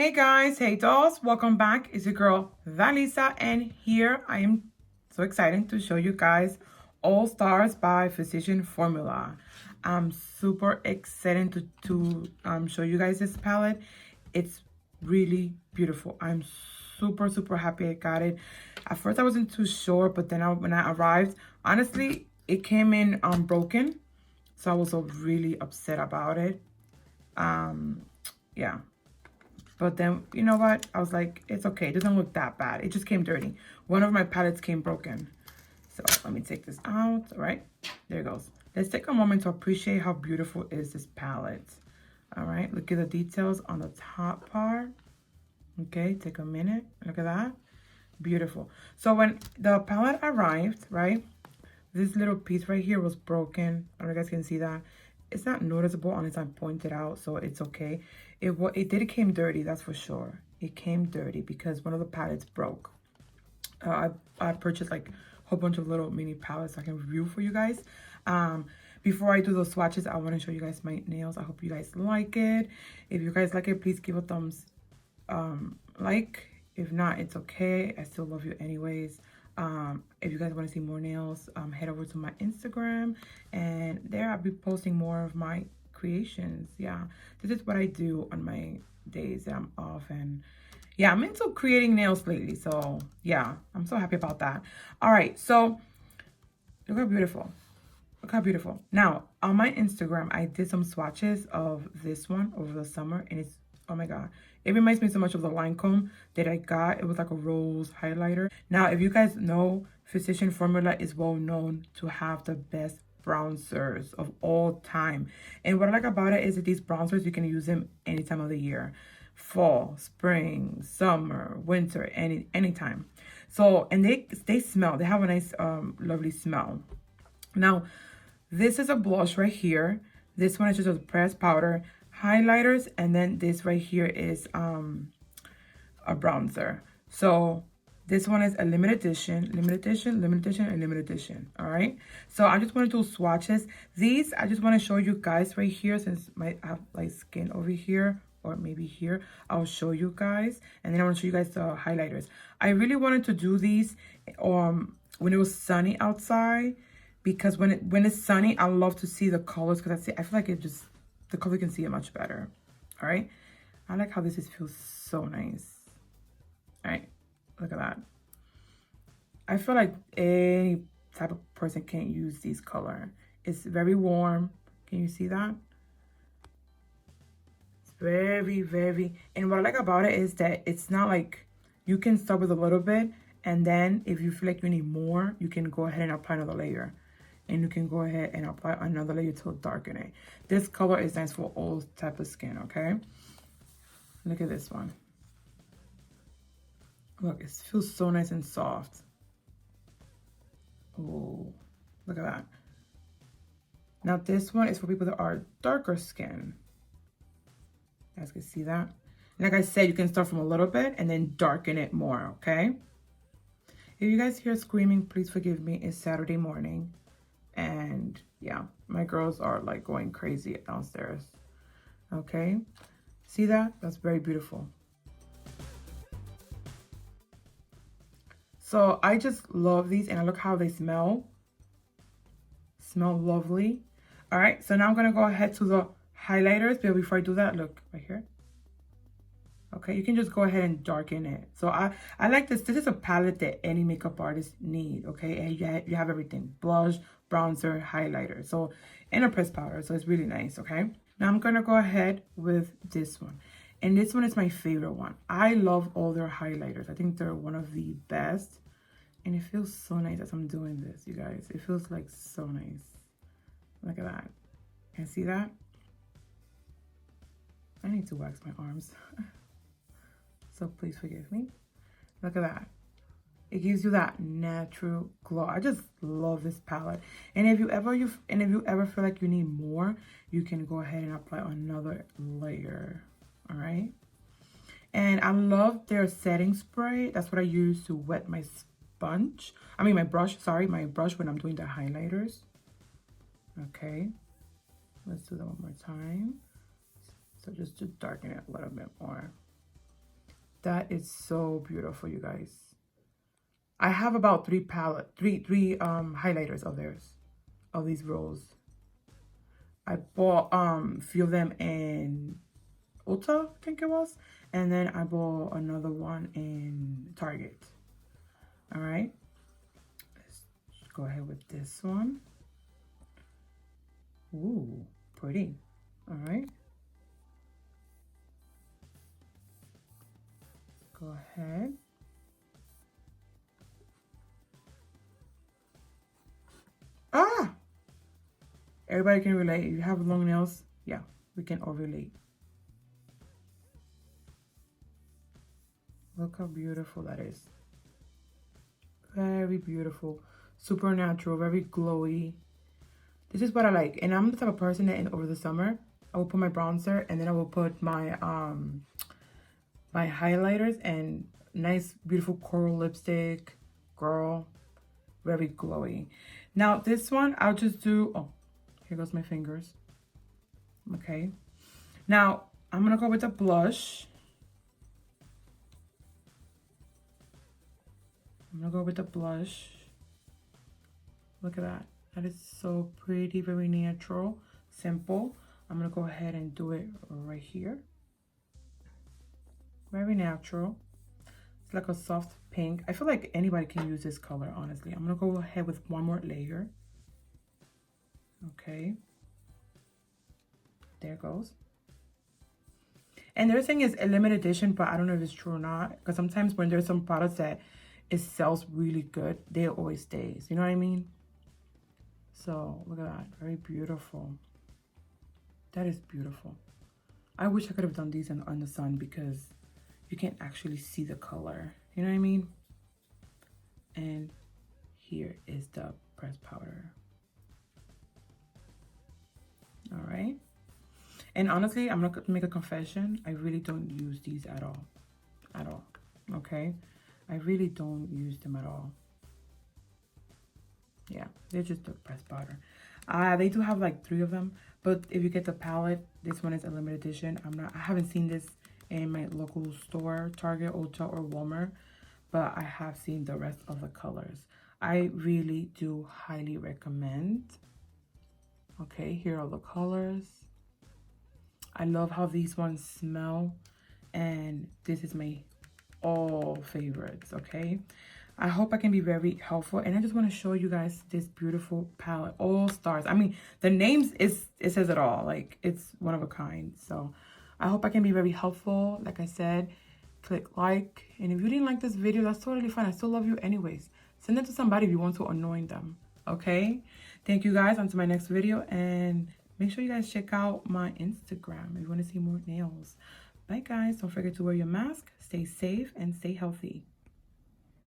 Hey guys, hey dolls, welcome back. It's your girl Valisa, and here I am so excited to show you guys All Stars by Physician Formula. I'm super excited to show you guys this palette. It's really beautiful. I'm super happy I got it. At first I wasn't too sure, but then when I arrived, honestly, it came in broken, so I was really upset about it. Yeah. But then, you know what? I was like, it's okay. It doesn't look that bad. It just came dirty. One of my palettes came broken. So let me take this out. All right, there it goes. Let's take a moment to appreciate how beautiful is this palette. All right, look at the details on the top part. Okay, take a minute. Look at that. Beautiful. So when the palette arrived, right, this little piece right here was broken. I don't know if you guys can see that. It's not noticeable unless I point it out, so it's okay. It did came dirty, that's for sure. It came dirty because one of the palettes broke. I purchased like a whole bunch of little mini palettes I can review for you guys. Before I do those swatches, I want to show you guys my nails. I hope you guys like it. If you guys like it, please give a thumbs like. If not, it's okay. I still love you anyways. If you guys want to see more nails, head over to my Instagram, and there I'll be posting more of my creations. Yeah, this is what I do on my days that I'm off, and yeah, I'm into creating nails lately, so yeah, I'm so happy about that. All right, so look how beautiful. Look how beautiful. Now, on my Instagram, I did some swatches of this one over the summer, and it's, oh my God. It reminds me so much of the Lancome that I got. It was like a rose highlighter. Now, if you guys know, Physician Formula is well known to have the best bronzers of all time. And what I like about it is that these bronzers, you can use them any time of the year. Fall, spring, summer, winter, anytime. So, and they smell. They have a nice, lovely smell. Now, this is a blush right here. This one is just a pressed powder, highlighters, and then this right here is a bronzer. So this one is a limited edition, and limited edition. All right. So I just want to do swatches. These I just want to show you guys right here, since I have light skin over here, or maybe here. I'll show you guys, and then I want to show you guys the highlighters. I really wanted to do these when it was sunny outside, because when it's sunny, I love to see the colors, because I feel like it just, the color can see it much better. All right, I like how this feels so nice. All right, look at that. I feel like any type of person can use this color. It's very warm. Can you see that? It's very, and what I like about it is that it's not like, you can start with a little bit, and then if you feel like you need more, you can go ahead and apply another layer. And you can go ahead and apply another layer to darken it. This color is nice for all type of skin, okay? Look at this one. Look, it feels so nice and soft. Oh, look at that. Now this one is for people that are darker skin. You guys can see that. Like I said, you can start from a little bit and then darken it more, okay? If you guys hear screaming, please forgive me. It's Saturday morning. And yeah, my girls are like going crazy downstairs. Okay, see that? That's very beautiful. So I just love these, and I look how they smell. Smell lovely. All right, so now I'm gonna go ahead to the highlighters, but before I do that, look right here. Okay, you can just go ahead and darken it. So I like this. This is a palette that any makeup artist need, okay? And you have everything. Blush, bronzer, highlighter. So, and a pressed powder. So it's really nice, okay? Now I'm going to go ahead with this one. And this one is my favorite one. I love all their highlighters. I think they're one of the best. And it feels so nice as I'm doing this, you guys. It feels like so nice. Look at that. Can you see that? I need to wax my arms. So please forgive me. Look at that. It gives you that natural glow. I just love this palette. And if you ever feel like you need more, you can go ahead and apply another layer. All right. And I love their setting spray. That's what I use to wet my sponge. I mean my brush. Sorry, my brush when I'm doing the highlighters. Okay. Let's do that one more time. So just to darken it a little bit more. That is so beautiful, you guys. I have about three highlighters of theirs, of these rolls. I bought few of them in Ulta, I think it was, and then I bought another one in Target. All right, let's go ahead with this one. Ooh, pretty. All right, go ahead. Ah, everybody can relate. If you have long nails, yeah, we can all relate. Look how beautiful that is. Very beautiful, super natural, very glowy. This is what I like. And I'm the type of person that over the summer, I will put my bronzer and then I will put my my highlighters and nice beautiful coral lipstick. Girl, very glowy. Now this one I'll just do, oh, here goes my fingers. Okay. Now I'm gonna go with the blush. I'm gonna go with the blush. Look at that. That is so pretty, very natural, simple. I'm gonna go ahead and do it right here. Very natural. It's like a soft pink. I feel like anybody can use this color, honestly. I'm gonna go ahead with one more layer. Okay. There it goes. And they're saying it's a limited edition, but I don't know if it's true or not. Because sometimes when there's some products that it sells really good, they always stays. You know what I mean? So look at that. Very beautiful. That is beautiful. I wish I could have done these on the sun because you can't actually see the color. You know what I mean? And here is the pressed powder. All right. And honestly, I'm gonna make a confession. I really don't use these at all. At all. Okay? I really don't use them at all. Yeah, they're just the pressed powder. They do have like 3 of them, but if you get the palette, this one is a limited edition. I haven't seen this in my local store, Target, Ulta, or Walmart, but I have seen the rest of the colors. I really do highly recommend. Okay, here are the colors. I love how these ones smell, and this is my all favorites. Okay, I hope I can be very helpful, and I just want to show you guys this beautiful palette, All Stars. I mean, the names it says it all. Like, it's one of a kind. So I hope I can be very helpful. Like I said, click like, and if you didn't like this video, that's totally fine. I still love you anyways. Send it to somebody if you want to annoy them. Okay, thank you guys. On to my next video, and make sure you guys check out my Instagram if you want to see more nails. Bye guys, don't forget to wear your mask, stay safe, and stay healthy.